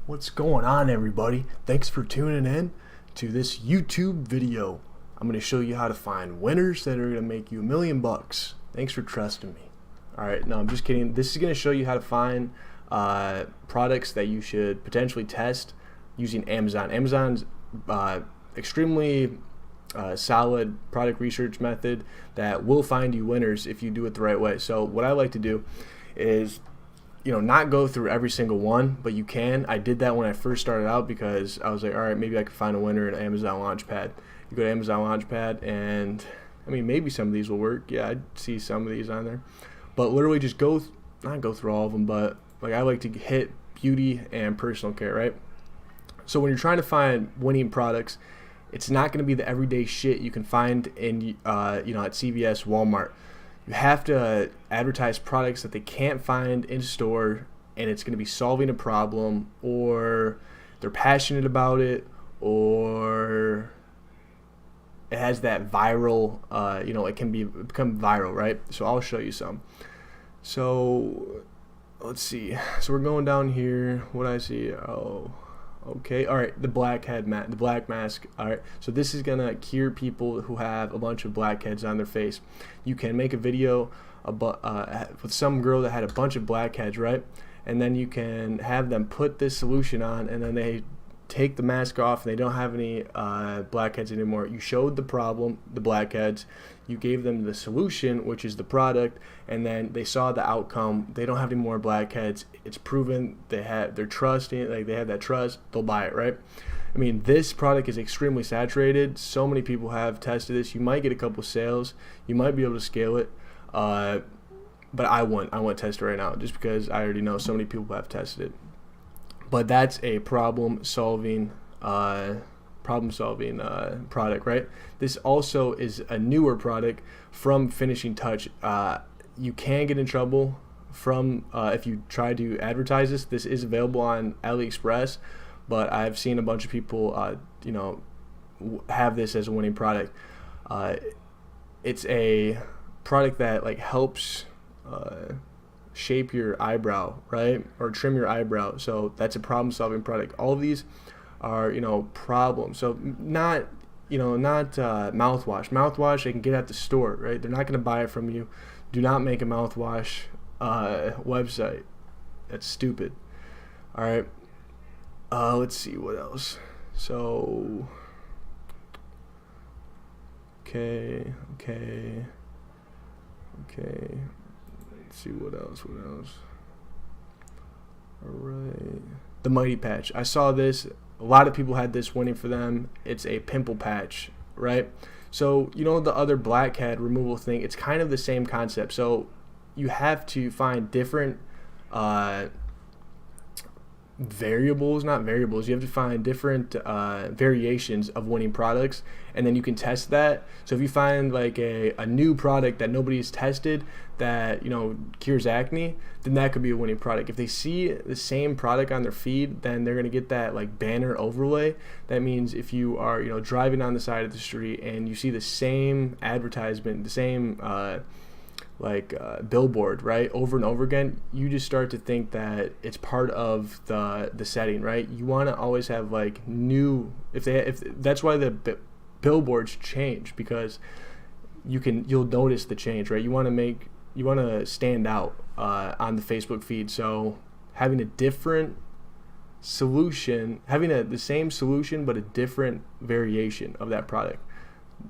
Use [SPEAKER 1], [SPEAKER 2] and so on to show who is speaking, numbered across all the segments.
[SPEAKER 1] What's going on, everybody? Thanks for tuning in to this YouTube video. I'm going to show you how to find winners that are going to make you $1,000,000. Thanks for trusting me. Alright, no, I'm just kidding. This is going to show you how to find products that you should potentially test using Amazon. Amazon's extremely solid product research method that will find you winners if you do it the right way. So what I like to do is not go through every single one, but you can. I did that when I first started out because I was like, all right, maybe I could find a winner in Amazon Launchpad. You go to Amazon Launchpad, and I mean, maybe some of these will work. Yeah, I see some of these on there, but literally just not go through all of them, but like I like to hit beauty and personal care, right? So when you're trying to find winning products, it's not going to be the everyday shit you can find in at CVS, Walmart. You have to advertise products that they can't find in store, and it's going to be solving a problem, or they're passionate about it, or it has that viral, it can become viral, right? So I'll show you some. So let's see. So we're going down here. What I see? Oh, okay. All right. The black mask. All right. So this is gonna cure people who have a bunch of blackheads on their face. You can make a video with some girl that had a bunch of blackheads, right? And then you can have them put this solution on, and then they take the mask off, and they don't have any blackheads anymore. You showed the problem, the blackheads. You gave them the solution, which is the product, and then they saw the outcome. They don't have any more blackheads. It's proven. They're trusting, like they have that trust. They'll buy it, right? I mean, this product is extremely saturated. So many people have tested this. You might get a couple sales. You might be able to scale it, but I wouldn't test it right now just because I already know so many people have tested it. But that's a problem-solving product, right? This also is a newer product from Finishing Touch. You can get in trouble from if you try to advertise this. This is available on AliExpress, but I've seen a bunch of people, have this as a winning product. It's a product that like helps shape your eyebrow, right, or trim your eyebrow. So that's a problem-solving product. All of these are problems. So not mouthwash. Mouthwash they can get at the store, right? They're not going to buy it from you. Do not make a mouthwash website. That's stupid. All right. Let's see what else. So okay. Let's see what else. All right. The Mighty Patch. I saw this. A lot of people had this winning for them. It's a pimple patch, right? So the other blackhead removal thing. It's kind of the same concept. So you have to find different not variables. You have to find different variations of winning products, and then you can test that. So if you find like a new product that nobody's tested that cures acne, then that could be a winning product. If they see the same product on their feed, then they're gonna get that like banner overlay. That means if you are driving on the side of the street and you see the same advertisement, the same billboard, right, over and over again, you just start to think that it's part of the setting, right? You want to always have like new, if that's why the billboards change, because you'll notice the change, right? You want to stand out on the Facebook feed. So having a different solution, having the same solution but a different variation of that product,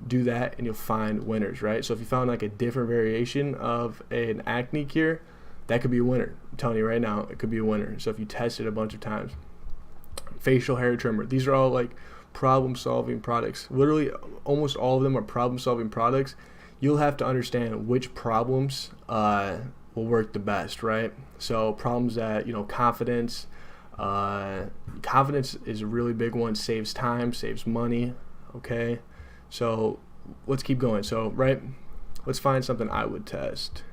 [SPEAKER 1] do that and you'll find winners, right? So if you found like a different variation of an acne cure, that could be a winner. I'm telling you right now, it could be a winner. So if you test it a bunch of times. Facial hair trimmer. These are all like problem-solving products. Literally almost all of them are problem-solving products. You'll have to understand which problems will work the best, right? So problems that confidence is a really big one. Saves time, saves money. Okay. So let's keep going. So let's find something I would test.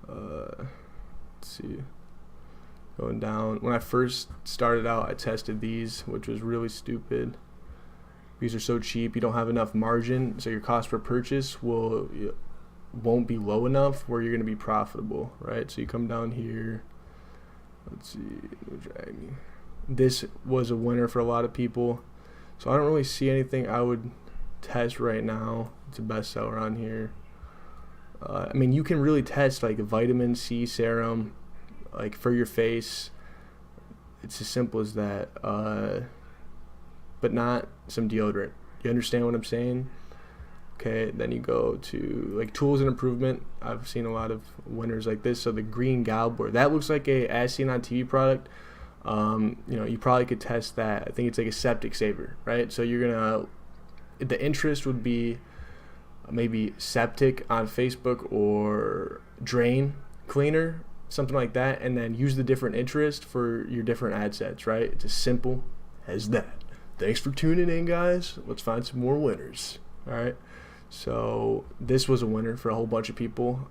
[SPEAKER 1] Let's see. Going down. When I first started out, I tested these, which was really stupid. These are so cheap. You don't have enough margin, so your cost per purchase won't be low enough where you're going to be profitable, right? So you come down here. Let's see. this was a winner for a lot of people. So I don't really see anything I would test right now. It's a bestseller on here. I mean, you can really test like a vitamin C serum, like for your face. It's as simple as that. But not some deodorant. You understand what I'm saying? Okay, then you go to like tools and improvement. I've seen a lot of winners like this. So the green gobbler, that looks like a as seen on TV product. You know, you probably could test that. I think it's like a septic saver, right? So you're gonna, the interest would be maybe septic on Facebook or drain cleaner, something like that, and then use the different interest for your different ad sets, right? It's as simple as that. Thanks for tuning in, guys. Let's find some more winners. All right, so this was a winner for a whole bunch of people.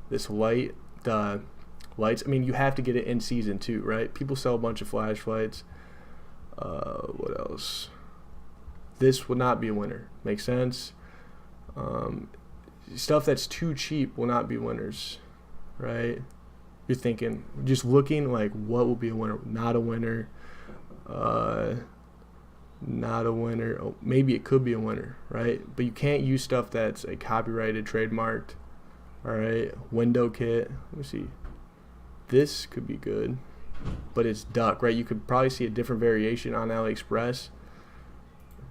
[SPEAKER 1] This light, the lights, I mean, you have to get it in season too, right? People sell a bunch of flashlights. What else? This would not be a winner. Make sense? Stuff that's too cheap will not be winners, right? You're thinking, just looking like what will be a winner? Not a winner. Not a winner. Oh, maybe it could be a winner, right? But you can't use stuff that's a copyrighted, trademarked. All right, window kit. Let me see. This could be good, but it's duck, right? You could probably see a different variation on AliExpress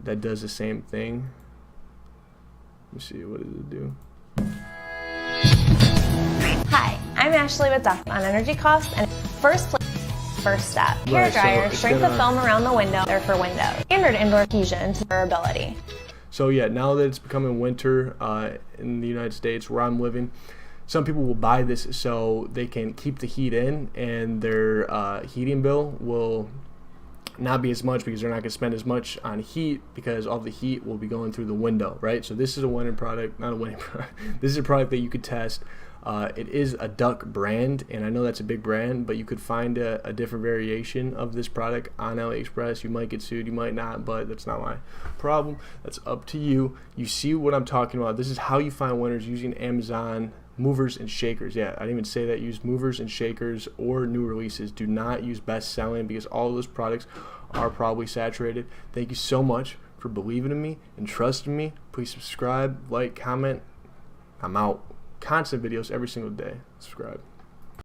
[SPEAKER 1] that does the same thing. Let me see, what does it do?
[SPEAKER 2] Hi, I'm Ashley with Duck on energy costs and first step. Hair dryer, shrink the film around the window or for windows. Standard indoor adhesion to durability.
[SPEAKER 1] So yeah, now that it's becoming winter in the United States where I'm living, some people will buy this so they can keep the heat in, and their heating bill will not be as much because they're not going to spend as much on heat because all the heat will be going through the window, right? So this is a winning product, not a winning product. This is a product that you could test. It is a Duck brand, and I know that's a big brand, but you could find a different variation of this product on AliExpress. You might get sued, you might not, but that's not my problem. That's up to you. You see what I'm talking about. This is how you find winners using Amazon movers and shakers. Yeah, I didn't even say that. Use movers and shakers or new releases. Do not use best selling because all of those products are probably saturated. Thank you so much for believing in me and trusting me. Please subscribe, like, comment. I'm out. Constant videos every single day. Subscribe.